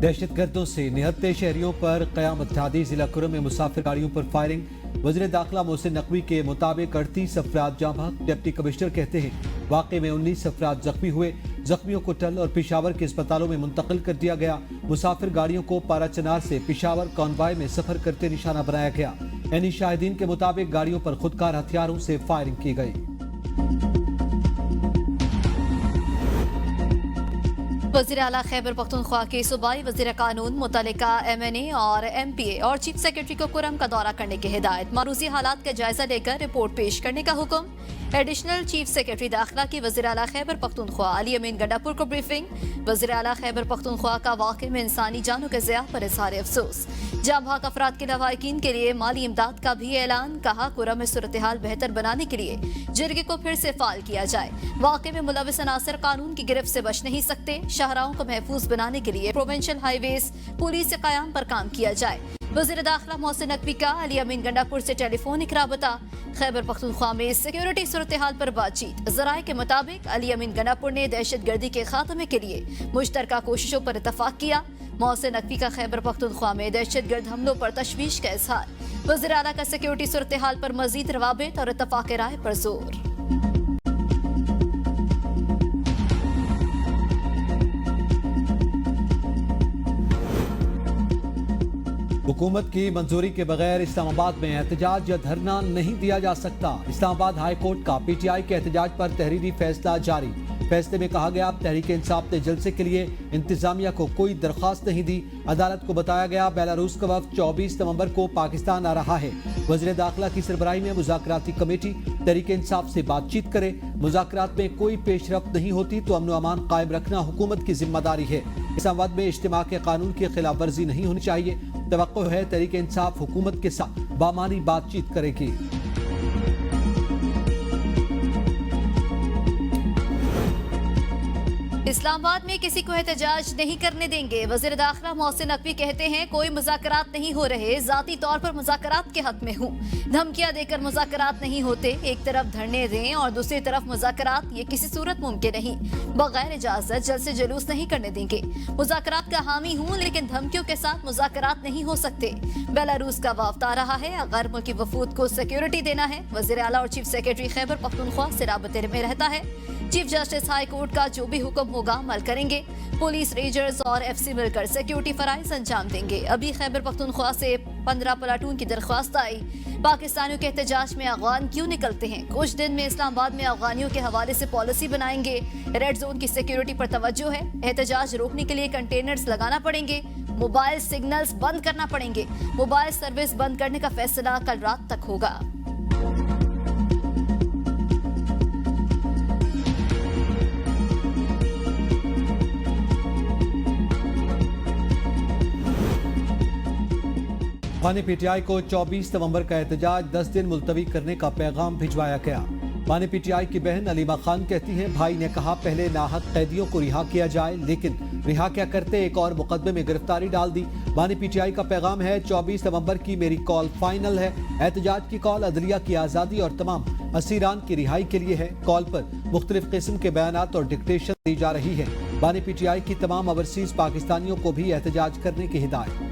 दहशतगर्दों से निहत्ते शहरियों पर क़यामत ठादी। जिला कुरम में मुसाफिर गाड़ियों पर फायरिंग। वज़ीर दाखिला मोहसिन नकवी के मुताबिक 38 अफराद जाँ बहक। डिप्टी कमिश्नर कहते हैं वाक़े में 19 अफराद जख्मी हुए। जख्मियों को टल और पेशावर के अस्पतालों में मुंतकिल कर दिया गया। मुसाफिर गाड़ियों को पाराचनार से पेशावर कॉन्वॉय में सफर करते निशाना बनाया गया। यानी शाहिदीन के मुताबिक गाड़ियों पर खुदकार हथियारों से फायरिंग की गई। वज़ीर आला खैबर पख्तूनख्वा के सूबाई वज़ीर कानून मुतल्लिका MNA और MPA और चीफ सेक्रेटरी को कुरम का दौरा करने की हिदायत। मारूजी हालात का जायजा लेकर रिपोर्ट पेश करने का हुक्म। एडिशनल चीफ सेक्रेटरी दाखिला की वज़ीर आला खैबर पख्तूनख्वा अली अमीन गंडापुर को ब्रीफिंग। वज़ीर आला खैबर पख्तूनख्वा का वाक़े में इंसानी जानों के ज़िया पर इज़हार अफसोस। जाँ बहक अफराद के लवाहिकीन के लिए माली इमदाद का भी ऐलान। कहा कुरम में सूरत हाल बेहतर बनाने के लिए जिरगे को फिर से फाल किया जाए। वाक़े में मुलविस अनासर कानून की गिरफ्त से बच नहीं सकते। शाहराहों को महफूज बनाने के लिए प्रोविंशियल हाईवेज पुलिस से क़याम पर काम किया जाए। वज़ीर दाखिला मोहसिन नकवी का अली अमीन गंडापुर से टेलीफोनिक राबता। खैबर पख्तूनख्वा में सिक्योरिटी सूरत हाल पर बातचीत। ज़राए के मुताबिक अली अमीन गंडापुर ने दहशत गर्दी के खात्मे के लिए मुश्तरका कोशिशों पर इतफाक किया। मोहसिन नकवी का खैबर पख्तूनख्वा में दहशत गर्द हमलों पर तशवीश का इजहार। वज़ीर आला का सिक्योरिटी सूरत हाल पर मजीद रवाबित और इतफाक राय पर जोर। हुकूमत की मंजूरी के बगैर इस्लामाबाद में एहतजाज या धरना नहीं दिया जा सकता। इस्लामाबाद हाई कोर्ट का PTI के एहतजाज पर तहरीरी फैसला जारी। फैसले में कहा गया तहरीक इंसाफ ने जलसे के लिए इंतजामिया को कोई दरख्वास्त नहीं दी। अदालत को बताया गया बेलारूस का वफ्द 24 नवंबर को पाकिस्तान आ रहा है। वज़ीर दाखिला की सरबराही में मुज़ाकराती कमेटी तहरीक इंसाफ से बातचीत करे। मुज़ाकरात में कोई पेशरफ्त नहीं होती तो अमन अमान कायम रखना हुकूमत की जिम्मेदारी है। इस्लामाबाद में इज्तिमा के कानून की खिलाफ वर्जी नहीं होनी चाहिए। तवक्को है तहरीक इंसाफ हुकूमत के साथ बामानी बातचीत करेगी। इस्लामाबाद में किसी को एहतजाज नहीं करने देंगे। वज़ीर दाखिला मोहसिन नकवी कहते हैं कोई मुज़ाकरात नहीं हो रहे। ज़ाती तौर पर मुज़ाकरात के हक में हूँ। धमकियां देकर मुज़ाकरात नहीं होते। एक तरफ धरने दें और दूसरी तरफ मुज़ाकरात, ये किसी सूरत मुमकिन नहीं। बगैर इजाजत जलसे जुलूस नहीं करने देंगे। मुज़ाकरात का हामी हूँ लेकिन धमकियों के साथ मुज़ाकरात नहीं हो सकते। बेलारूस का वफ्द आ रहा है। गैर मुल्की वफूद को सिक्योरिटी देना है। वज़ीर आला और चीफ सेक्रेटरी खैबर पख्तूनख्वा से राबते में रहता है। चीफ जस्टिस हाई कोर्ट का जो भी हुक्म होगा अमल करेंगे। पुलिस, रेंजर्स और FC मिलकर सिक्योरिटी फराइज अंजाम देंगे। अभी खैबर पख्तूनख्वा से 15 प्लाटून की दरख्वास्त आई। पाकिस्तानियों के एहतजाज में अफगान क्यों निकलते हैं? कुछ दिन में इस्लामाबाद में अफगानियों के हवाले से पॉलिसी बनाएंगे। रेड जोन की सिक्योरिटी पर तवज्जो है। एहतजाज रोकने के लिए कंटेनर्स लगाना पड़ेंगे। मोबाइल सिग्नल्स बंद करना पड़ेंगे। मोबाइल सर्विस बंद करने का फैसला कल रात तक होगा। बानी PTI को 24 नवंबर का एहतजाज 10 दिन मुलतवी करने का पैगाम भिजवाया गया। बानी PTI की बहन अलीमा खान कहती हैं भाई ने कहा पहले नाहक कैदियों को रिहा किया जाए, लेकिन रिहा क्या करते एक और मुकदमे में गिरफ्तारी डाल दी। बानी PTI का पैगाम है 24 नवंबर की मेरी कॉल फाइनल है। एहतजाज की कॉल अदलिया की आज़ादी और तमाम असीरान की रिहाई के लिए है। कॉल पर मुख्तलिफ किस्म के बयानात और डिक्टेशन दी जा रही है। बानी PTI की तमाम ओवरसीज पाकिस्तानियों को भी एहतजाज करने की हिदायत।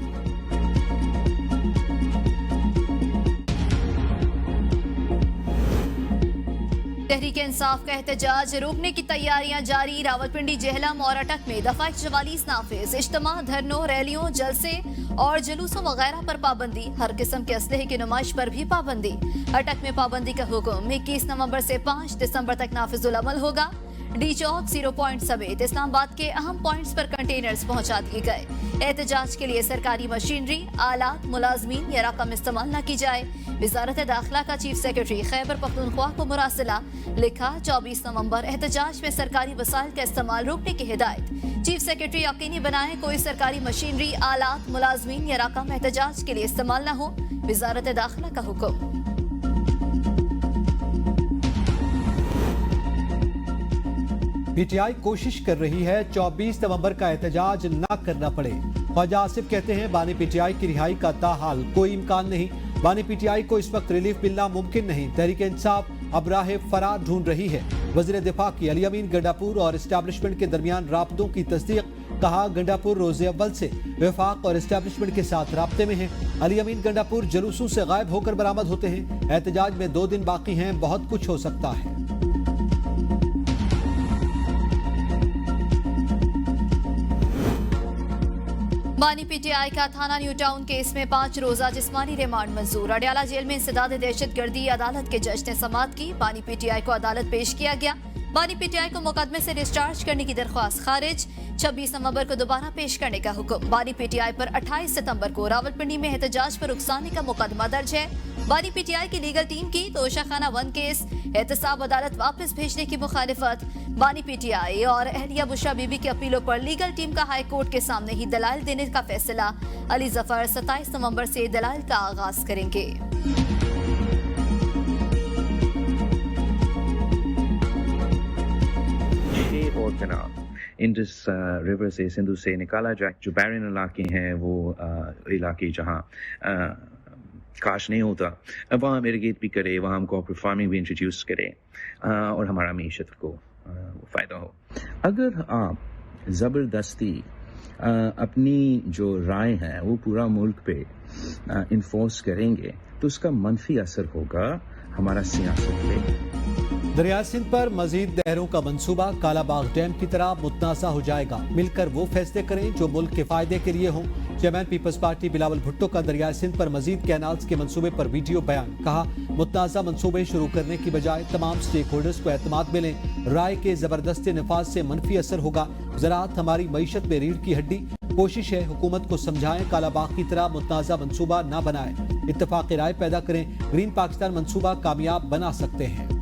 तहरीक इंसाफ का एहतजाज रोकने की तैयारियां जारी। रावलपिंडी, जेहलम और अटक में दफा 44 नाफिज। इज्तिमा, धरनों, रैलियों, जलसे और जुलूसों वगैरह पर पाबंदी। हर किस्म के असलहे की नुमाइश पर भी पाबंदी। अटक में पाबंदी का हुक्म 21 नवंबर से 5 दिसंबर तक नाफिजुल अमल होगा। डी चौक, 0 पॉइंट समेत इस्लामाबाद के अहम पॉइंट्स पर कंटेनर्स पहुंचा दिए गए। एहतजाज के लिए सरकारी मशीनरी, आलात, मुलाजमीन या रकम इस्तेमाल न की जाए। वजारत दाखिला का चीफ सेक्रेटरी खैबर पख्तूनख्वा को मुरासिला लिखा 24 नवंबर एहतजाज में सरकारी वसाइल का इस्तेमाल रोकने की हिदायत। चीफ सेक्रेटरी यकीनी बनाए कोई सरकारी मशीनरी, आलात, मुलाजमीन या रकम एहतजाज के लिए इस्तेमाल न हो। वजारत दाखिला का हुक्म। PTI कोशिश कर रही है 24 नवंबर का एहतजाज ना करना पड़े। ख्वाजा आसिफ कहते हैं बानी PTI की रिहाई का ताहाल कोई इम्कान नहीं। बानी PTI को इस वक्त रिलीफ मिलना मुमकिन नहीं। तहरीक इंसाफ अब राह फरार ढूंढ रही है। वज़ीर दिफा की अली अमीन गंडापुर और एस्टैब्लिशमेंट के दरमियान राब्तों की तस्दीक। कहा, गंडापुर रोज़े अव्वल से वफाक और एस्टैब्लिशमेंट के साथ राब्ते में हैं। अली अमीन गंडापुर जुलूसों से गायब होकर बरामद होते हैं। एहतजाज में 2 दिन बाकी हैं, बहुत कुछ हो सकता है। बानी पीटीआई का थाना न्यू टाउन केस में 5 रोजा जिस्मानी रिमांड मंजूर। अडयाला जेल में इंसदाद दहशतगर्दी अदालत के जज ने समाअत की। बानी पीटीआई को अदालत पेश किया गया। बानी पीटीआई को मुकदमे से डिस्चार्ज करने की दरख्वास्त खारिज। 26 नवंबर को दोबारा पेश करने का हुक्म। बानी पीटीआई पर 28 सितंबर को रावलपिंडी में एहतजाज पर उकसाने का मुकदमा दर्ज है। बानी पीटीआई की लीगल टीम की तोशाखाना 1 केस, एहतसाब अदालत वापस भेजने की मुखालिफत। बानी पीटीआई और अहलिया बुशरा बीबी की अपीलों पर लीगल टीम का हाई कोर्ट के सामने ही दलाइल देने का फैसला। अली जफर 27 नवंबर से दलाइल का आगाज करेंगे। और कनाल इंडस रिवर से, सिंधु से निकाला जाए। जो बैरिन इलाके हैं वो इलाके जहाँ काश नहीं होता, वहाँ इरिगेट भी करे, वहाँ हम कॉर्पोरेट फार्मिंग भी इंट्रोड्यूस करें और हमारा मीशत को फ़ायदा हो। अगर आप ज़बरदस्ती अपनी जो राय है वो पूरा मुल्क पे इन्फोर्स करेंगे तो उसका मनफी असर होगा हमारा सियासत पे। दरिया सिंध पर मजीद नहरों का मंसूबा कालाबाग डैम की तरह मुतनाज़ा हो जाएगा। मिलकर वो फैसले करें जो मुल्क के फायदे के लिए हों। Chairman Peoples Party Bilawal Bhutto का दरिया सिंध पर मजीद कैनाल्स के मंसूबे पर वीडियो बयान। कहा, मुतनाज़ा मंसूबे शुरू करने की बजाय तमाम स्टेक होल्डर्स को एतमाद मिले। राय के जबरदस्ती नफाज से मनफी असर होगा। ज़राअत हमारी मईशत में रीढ़ की हड्डी। कोशिश है हुकूमत को समझाएं कालाबाग की तरह मुतनाज़ा मंसूबा न बनाए। इत्तफाक राय पैदा करें। ग्रीन पाकिस्तान मंसूबा कामयाब बना सकते हैं।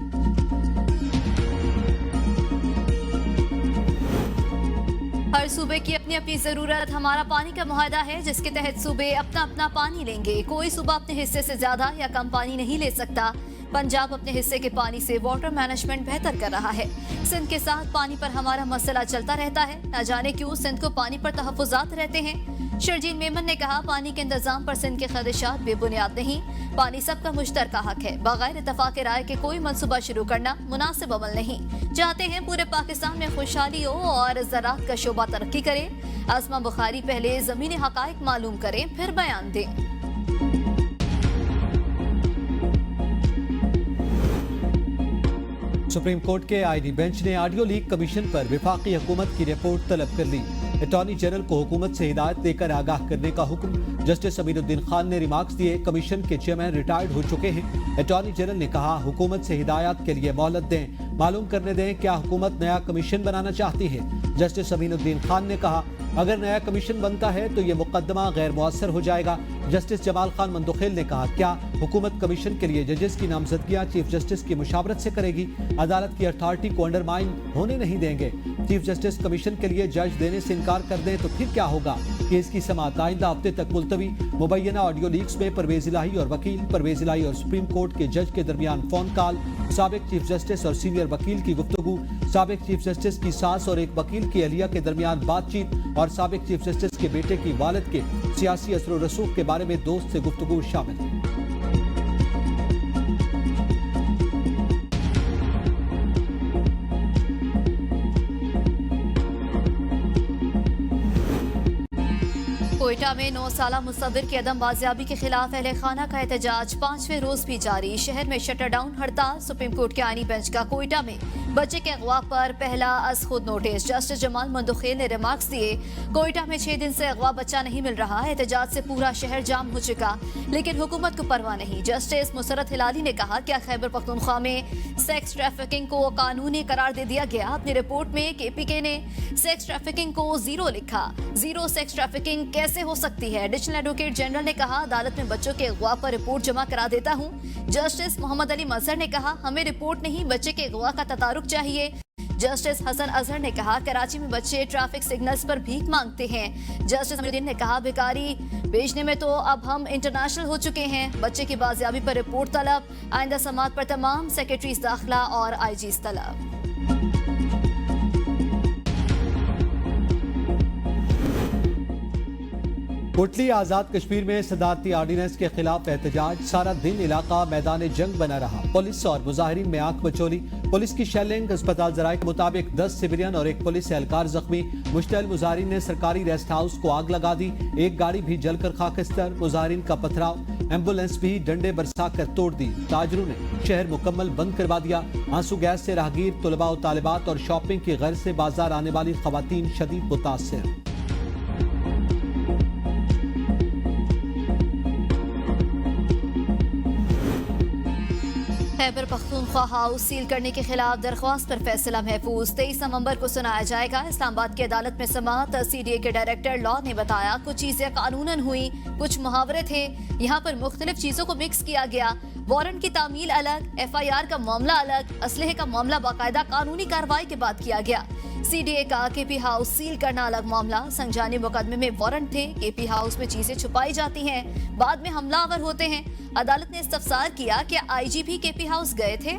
हर सूबे की अपनी अपनी जरूरत। हमारा पानी का मुआहदा है जिसके तहत सूबे अपना अपना पानी लेंगे। कोई सूबा अपने हिस्से से ज्यादा या कम पानी नहीं ले सकता। पंजाब अपने हिस्से के पानी से वाटर मैनेजमेंट बेहतर कर रहा है। सिंध के साथ पानी पर हमारा मसला चलता रहता है। न जाने क्यों सिंध को पानी पर तहफुजात रहते हैं। शर्जील मेमन ने कहा, पानी के इंतजाम पर सिंध के खदशात बेबुनियाद नहीं। पानी सबका मुश्तरका हक है। बगैर इत्तफाक राय के कोई मंसूबा शुरू करना मुनासिब अमल नहीं। चाहते हैं पूरे पाकिस्तान में खुशहाली हो और ज़राअत का शोबा तरक्की करे। आसमा बुखारी पहले ज़मीनी हकाइक मालूम करें फिर बयान दें। सुप्रीम कोर्ट के आईनी बेंच ने ऑडियो लीक कमीशन पर वफाकी हुकूमत की रिपोर्ट तलब कर ली। अटॉर्नी जनरल को हुकूमत से हिदायत देकर आगाह करने का हुक्म। जस्टिस अमीनुद्दीन खान ने रिमार्क्स दिए। कमीशन के चेयरमैन रिटायर्ड हो चुके हैं। अटॉर्नी जनरल ने कहा, हुकूमत से हिदायत के लिए मोहलत दें, मालूम करने दें क्या हुकूमत नया कमीशन बनाना चाहती है। जस्टिस अमीनुद्दीन खान ने कहा, अगर नया कमीशन बनता है तो ये मुकदमा गैर मुअस्सर हो जाएगा। जस्टिस जमाल खान मंदुखेल ने कहा, क्या हुकूमत कमीशन के लिए जजेस की नामजदगियां चीफ जस्टिस की मुशावरत से करेगी? अदालत की अथॉरिटी को अंडरमाइन होने नहीं देंगे। चीफ जस्टिस कमीशन के लिए जज देने से इनकार कर दें तो फिर क्या होगा? केस की समाअत आइंदा हफ्ते तक मुलतवी। मुबैना ऑडियो लीक्स में परवेज इलाही और वकील, परवेज इलाही और सुप्रीम कोर्ट के जज के दरमियान फोन कॉल, साबिक चीफ जस्टिस और सीनियर वकील की गुफ्तगू, साबिक चीफ जस्टिस की सास और एक वकील की अहलिया के दरमियान बातचीत और साबिक चीफ जस्टिस के बेटे की वालिद के सियासी असर व रसूख के बारे में दोस्त से गुफ्तगू शामिल। कोयटा में 9 साला मुसव्विर की अदम बाजियाबी के खिलाफ अहले खाना का एहतजाज 5वें रोज भी जारी। शहर में शटर डाउन हड़ताल। सुप्रीम कोर्ट के आईनी बेंच का कोयटा में बच्चे के अगवा पर पहला अज खुद नोटिस। जस्टिस जमाल मंदुखेल ने रिमार्क्स दिए, कोयटा में 6 दिन से अगवा बच्चा नहीं मिल रहा। एहतजाज से पूरा शहर जाम हो चुका, लेकिन हुकूमत को परवाह नहीं। जस्टिस मुसरत हिलाली ने कहा, क्या खैबर पख्तूनख्वा में सेक्स ट्रैफिकिंग को कानूनी करार दे दिया गया? अपनी रिपोर्ट में केपीके ने सेक्स ट्रैफिकिंग को 0 लिखा। 0 सेक्स ट्रैफिकिंग कैसे हो सकती है? एडिशनल एडवोकेट जनरल ने कहा, अदालत में बच्चों के अगवा पर रिपोर्ट जमा करा देता हूँ। जस्टिस मोहम्मद अली मजहर ने कहा, हमें रिपोर्ट नहीं बच्चे के अगवा का तदारुक चाहिए। जस्टिस हसन अजहर ने कहा, कराची में बच्चे ट्रैफिक सिग्नल्स पर भीख मांगते हैं। जस्टिस अमीरुद्दीन ने कहा, भिखारी भेजने में तो अब हम इंटरनेशनल हो चुके हैं। बच्चे की बाजियाबी पर रिपोर्ट तलब। आइंदा समाअत पर तमाम सेक्रेटरीज दाखिला और आईजीज तलब। कोटली आजाद कश्मीर में सदारती ऑर्डिनेंस के खिलाफ एहतजाज, सारा दिन इलाका मैदान जंग बना रहा। पुलिस और मुजाहिरीन में आंख बचोली, पुलिस की शेलिंग। अस्पताल जराये के मुताबिक 10 सिविलियन और एक पुलिस एहलकार जख्मी। मुश्तल मुजाहिरीन ने सरकारी रेस्ट हाउस को आग लगा दी, एक गाड़ी भी जलकर खाकस्तर। मुजाहिरीन का पथराव, एम्बुलेंस भी डंडे बरसा कर तोड़ दी। ताजरों ने शहर मुकम्मल बंद करवा दिया। आंसू गैस से राहगीर, तुलबा और तालिबात और शॉपिंग की गर्ज से बाजार आने वाली खवातीन शदीद मुतासिर। खैबर पख्तूनख्वा हाउस सील करने के खिलाफ दरख्वास्त पर फैसला महफूज 23 नवंबर को सुनाया जाएगा। इस्लामाबाद की अदालत में समाअत। CDA के डायरेक्टर लॉ ने बताया, कुछ चीजें कानूनन हुई, कुछ मुहावरे थे, यहाँ पर मुख्तलिफ चीजों को मिक्स किया गया। वारंट की तामील अलग, FIR का मामला अलग, असलहे का मामला बाकायदा कानूनी कार्रवाई के बाद किया गया। CDA का KP हाउस सील करना अलग मामला। संजानी मुकदमे में वारंट थे, KP हाउस में चीजें छुपाई जाती हैं, बाद में हमलावर होते हैं। अदालत ने इस्तफसार किया कि IG भी KP हाउस गए थे।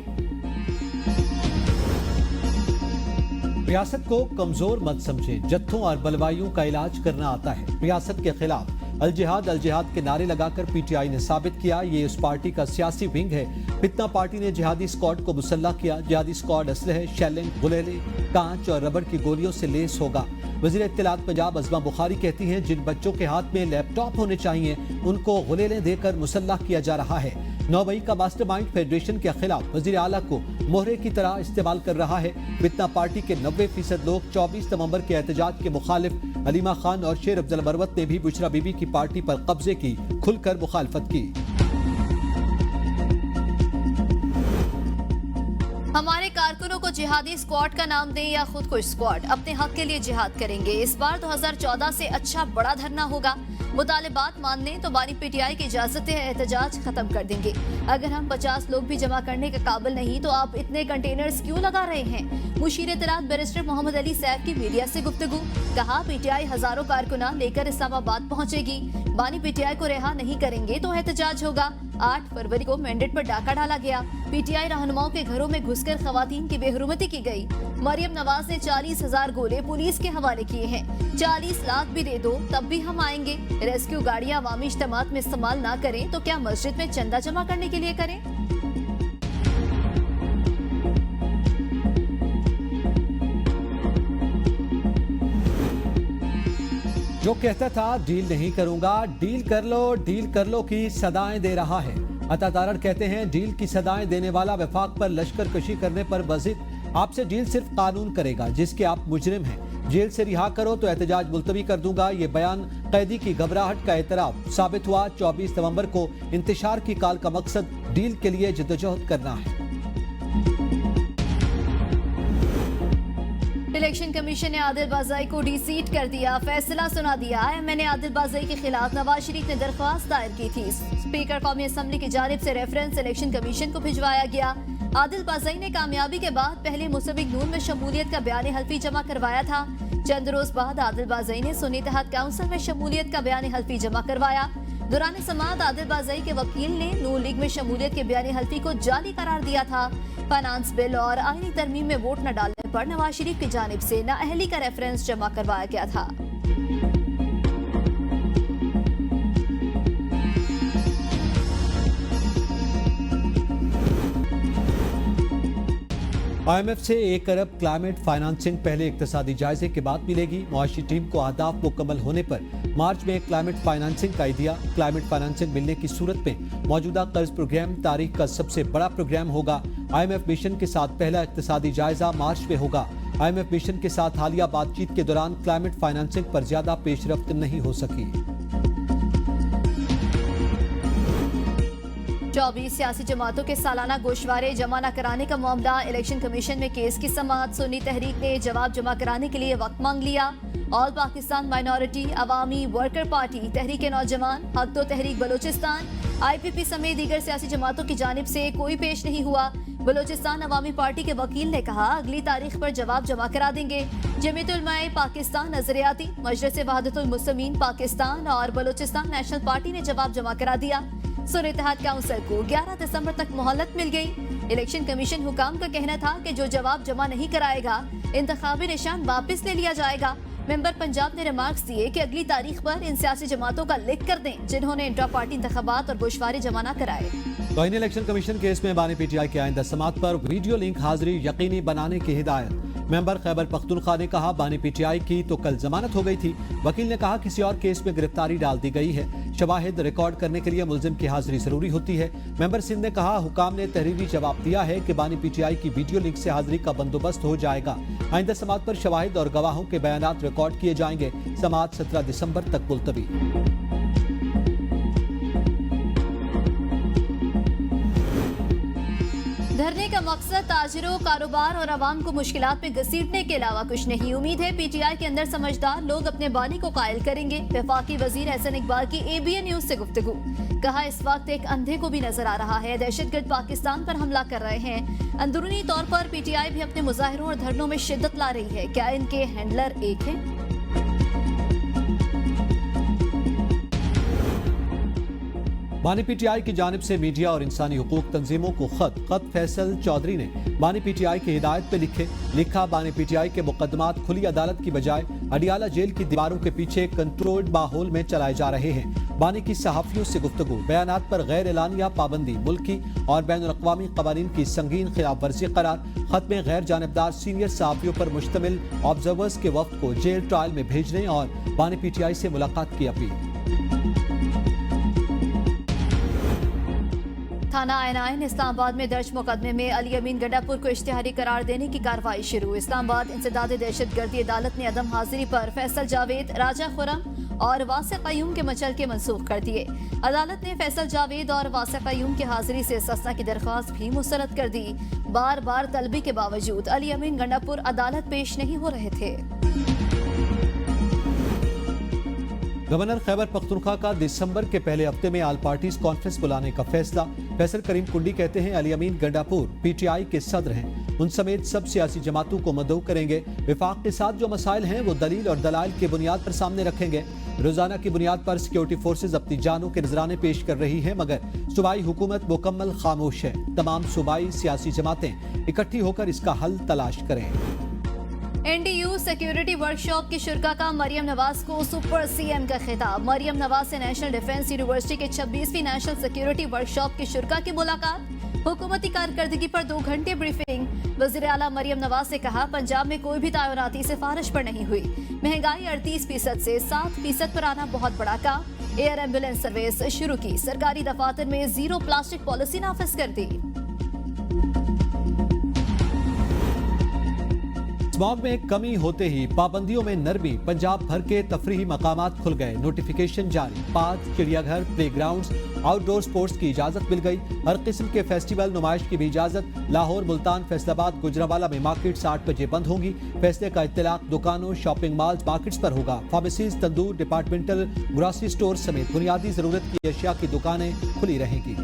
रियासत को कमजोर मत समझे, जत्थों और बलवाइयों का इलाज करना आता है। रियासत के खिलाफ अल जिहाद के नारे लगाकर PTI ने साबित किया ये उस पार्टी का सियासी विंग है। फितना पार्टी ने जिहादी स्क्वाड को मुसल्लह किया। जिहादी स्क्वाड असलहे, शेलिंग, गुलेले, कांच और रबड़ की गोलियों से लेस होगा। वज़ीर इत्तलात पंजाब अज़मा बुखारी कहती हैं, जिन बच्चों के हाथ में लैपटॉप होने चाहिए उनको गुलेले देकर मुसल्लह किया जा रहा है। 9 मई का मास्टरमाइंड फेडरेशन के खिलाफ वज़ीर आला को मोहरे की तरह इस्तेमाल कर रहा है। फितना पार्टी के 90% लोग 24 नवंबर के एहतजाज के मुखालिफ। अलीमा खान और शेर अफजल मरवत ने भी बुशरा बीबी की पार्टी पर कब्जे की खुलकर मुखालफत की। हमारे कारकुनों को जिहादी स्क्वाड का नाम दें या खुद को स्क्वाड, अपने हक के लिए जिहाद करेंगे। इस बार 2014 से अच्छा बड़ा धरना होगा। मुतालिबात मानने तो बानी PTI की इजाजत है, एहतजाज खत्म कर देंगे। अगर हम 50 लोग भी जमा करने के काबिल नहीं तो आप इतने कंटेनर्स क्यों लगा रहे हैं? मुशीर इत्तलात बैरिस्टर मोहम्मद अली सैफ की मीडिया से गुफ्तगू, कहा PTI हजारों कारकुना लेकर इस्लामाबाद पहुंचेगी। बानी PTI को रिहा नहीं करेंगे तो एहतजाज होगा। 8 फरवरी को मैंडेट पर डाका डाला गया। PTI रहनुमाओं के घरों में घुसकर खवातीन की बेहुरमती की गई। मरियम नवाज ने 40,000 गोले पुलिस के हवाले किए हैं। 40 लाख भी दे दो तब भी हम आएंगे। रेस्क्यू गाड़ियां अवामी इज्तिमात में इस्तेमाल ना करें तो क्या मस्जिद में चंदा जमा करने के लिए करें? जो कहता था डील नहीं करूंगा, डील कर लो की सदाएं दे रहा है। अता तारड़ कहते हैं, डील की सदाएं देने वाला वफाक पर लश्कर कशी करने पर बजिद आपसे डील सिर्फ कानून करेगा जिसके आप मुजरिम हैं। जेल से रिहा करो तो एहतजाज मुलतवी कर दूंगा। ये बयान कैदी की घबराहट का एतराफ साबित हुआ। 24 नवंबर को इंतशार की काल का मकसद डील के लिए जद्दोजहद करना है। इलेक्शन कमीशन ने आदिल बाज़ाई को डीसीट कर दिया, फैसला सुना दिया। MNA आदिल बाज़ाई के खिलाफ नवाज शरीफ ने दरख्वास्त दायर की थी। स्पीकर कौमी असम्बली की जानिब से रेफरेंस इलेक्शन कमीशन को भिजवाया गया। आदिल बाज़ाई ने कामयाबी के बाद पहले मुसविक नून में शमूलियत का बयान हल्फी जमा करवाया था। चंद रोज बाद आदिल बाज़ाई ने सुन्नी इत्तेहाद काउंसिल में शमूलियत का बयान हल्फी जमा करवाया। दौरान समाअत आदिल बाज़ाई के वकील ने नून लीग में शमूलियत के बयान हल्फी को जाली करार दिया था। फाइनेंस बिल और आईनी तरमीम में वोट न डालने पर नवाज शरीफ की जानिब से नाअहली का रेफरेंस जमा करवाया गया था। IMF से 1 अरब क्लाइमेट फाइनेंसिंग पहले इक्तसादी जायजे के बाद मिलेगी। मुआशी टीम को अहदाफ मुकम्मल होने पर मार्च में क्लाइमेट फाइनेंसिंग का दिया। क्लाइमेट फाइनेंसिंग मिलने की सूरत में मौजूदा कर्ज प्रोग्राम तारीख का सबसे बड़ा प्रोग्राम होगा। IMF मिशन के साथ पहला इक्तसादी जायजा मार्च में होगा। IMF मिशन के साथ हालिया बातचीत के दौरान क्लाइमेट फाइनेंसिंग पर ज्यादा पेशरफ्त नहीं हो सकी। 24 सियासी जमातों के सालाना गोशवारे जमा न कराने का मामला। इलेक्शन कमीशन में केस की समाअत। सुन्नी तहरीक ने जवाब जमा कराने के लिए वक्त मांग लिया। ऑल पाकिस्तान माइनॉरिटी अवामी वर्कर पार्टी, तहरीक नौजवान, हक दो तहरीक बलोचिस्तान, IPP समेत दीगर सियासी जमातों की जानिब से कोई पेश नहीं हुआ। बलोचिस्तान अवामी पार्टी के वकील ने कहा, अगली तारीख पर जवाब जमा करा देंगे। जमीयत उलमाए पाकिस्तान नजरियाती, मजलिस वहादतुल मुस्लिमीन पाकिस्तान और बलोचिस्तान नेशनल पार्टी ने जवाब जमा करा दिया। सुन्नी इत्तेहाद काउंसिल को 11 दिसंबर तक मोहलत मिल गई। इलेक्शन कमीशन हुकाम का कहना था कि जो जवाब जमा नहीं कराएगा इंतखाबी निशान वापस ले लिया जाएगा। मेंबर पंजाब ने रिमार्क्स दिए कि अगली तारीख पर इन सियासी जमातों का लिख कर दें जिन्होंने इंट्रा पार्टी इंतखाबात और गोशवारे जमा न कराए। तौहीन इलेक्शन कमीशन केस में बानी पीटीआई के आइंदा समात पर वीडियो लिंक हाजिरी यकीनी बनाने की हिदायत। मेंबर खैबर पख्तूनख्वा ने कहा बानी पीटीआई की तो कल जमानत हो गई थी। वकील ने कहा किसी और केस में गिरफ्तारी डाल दी गई है। शवाहिद रिकॉर्ड करने के लिए मुल्जिम की हाजिरी जरूरी होती है। मेंबर सिंध ने कहा हुकाम ने तहरीरी जवाब दिया है कि बानी पीटीआई की वीडियो लिंक से हाजिरी का बंदोबस्त हो जाएगा। आइंदा समात पर शवाहिद और गवाहों के बयानात रिकॉर्ड किए जाएंगे। समात 17 दिसंबर तक मुलतवी। धरने का मकसद ताजिरों, कारोबार और आवाम को मुश्किलात में घसीटने के अलावा कुछ नहीं। उम्मीद है पीटीआई के अंदर समझदार लोग अपने बानी को कायल करेंगे। वफाकी वजीर एहसन इकबाल की ABN न्यूज से गुफ्तगू। कहा इस वक्त एक अंधे को भी नजर आ रहा है। दहशतगर्द पाकिस्तान पर हमला कर रहे हैं। अंदरूनी तौर पर पीटीआई भी अपने मुजाहिरों और धरनों में शिद्दत ला रही है। क्या इनके हैंडलर एक हैं? बानी पीटीआई की जानिब से मीडिया और इंसानी हुकूक तंजीमों को खत फैसल चौधरी ने बानी पीटीआई की हिदायत पे लिखा बानी पीटीआई के मुकदमात खुली अदालत की बजाय अडियाला जेल की दीवारों के पीछे कंट्रोल्ड माहौल में चलाए जा रहे हैं। बानी की सहाफियों से गुफ्तगू। बयानात पर गैर एलानिया पाबंदी मुल्की और बैनुल-अक़वामी क़वानीन की संगीन खिलाफ वर्जी करार। खत में गैर जानिबदार सीनियर सहाफियों पर मुश्तमिल ऑब्जर्वर्स के वफ्द को जेल ट्रायल में भेजने और बानी पीटीआई से मुलाकात की अपील। थाना आयन इस्लामाबाद में दर्ज मुकदमे में अली अमीन गंडापुर को इश्तिहारी करार देने की कार्रवाई शुरू। इस्लामाबाद इंसदाद दहशतगर्दी अदालत ने अदम हाजिरी पर फैसल जावेद, राजा खुरम और वासिक क़य्यूम के मचल के मंसूख कर दिए। अदालत ने फैसल जावेद और वासिक क़य्यूम की हाजिरी से इस्तिस्ना की दरख्वास्त भी मुस्तरद कर दी। बार बार तलबी के बावजूद अली अमीन गंडापुर अदालत पेश नहीं हो रहे थे। गवर्नर खैबर पख्तूनख्वा का दिसंबर के पहले हफ्ते में आल पार्टीज कॉन्फ्रेंस बुलाने का फैसला। फैसल करीम कुंडी कहते हैं अली अमीन गंडापुर पीटीआई के सदर हैं। उन समेत सब सियासी जमातों को मदऊ करेंगे। विफाक के साथ जो मसाइल हैं वो दलील और दलाइल की बुनियाद पर सामने रखेंगे। रोजाना की बुनियाद पर सिक्योरिटी फोर्सेज अपनी जानों के नजराने पेश कर रही है मगर सूबाई हुकूमत मुकम्मल खामोश है। तमाम सूबाई सियासी जमातें इकट्ठी होकर इसका हल तलाश करें। NDU सिक्योरिटी वर्कशॉप की शुरा का मरियम नवाज को सुपर CM का खिताब। मरियम नवाज से नेशनल डिफेंस यूनिवर्सिटी के 26वीं नेशनल सिक्योरिटी वर्कशॉप की शुरा की मुलाकात। हुकूमती कारकर्दगी पर 2 घंटे ब्रीफिंग। वज़ीर आला मरियम नवाज ने कहा पंजाब में कोई भी तैनाती सिफारिश पर नहीं हुई। महंगाई 38% से 7% पर आना बहुत बड़ा काम। एयर एम्बुलेंस सर्विस शुरू की। सरकारी दफातर में जीरो प्लास्टिक पॉलिसी नाफिज कर दी। स्मॉग में कमी होते ही पाबंदियों में नरमी। पंजाब भर के तफरीही मकामात खुल गए। नोटिफिकेशन जारी। पार्क, चिड़ियाघर, प्लेग्राउंड्स, आउटडोर स्पोर्ट्स की इजाजत मिल गई। हर किस्म के फेस्टिवल, नुमाइश की भी इजाजत। लाहौर, मुल्तान, फैसलाबाद, गुजरावाला में मार्केट्स 8 बजे बंद होंगी। फैसले का इत्तलाक दुकानों, शॉपिंग मॉल्स, मार्केट्स पर होगा। फार्मेसीज, तंदूर, डिपार्टमेंटल ग्रोसरी स्टोर समेत बुनियादी जरूरत की अशिया की दुकानें खुली रहेंगी।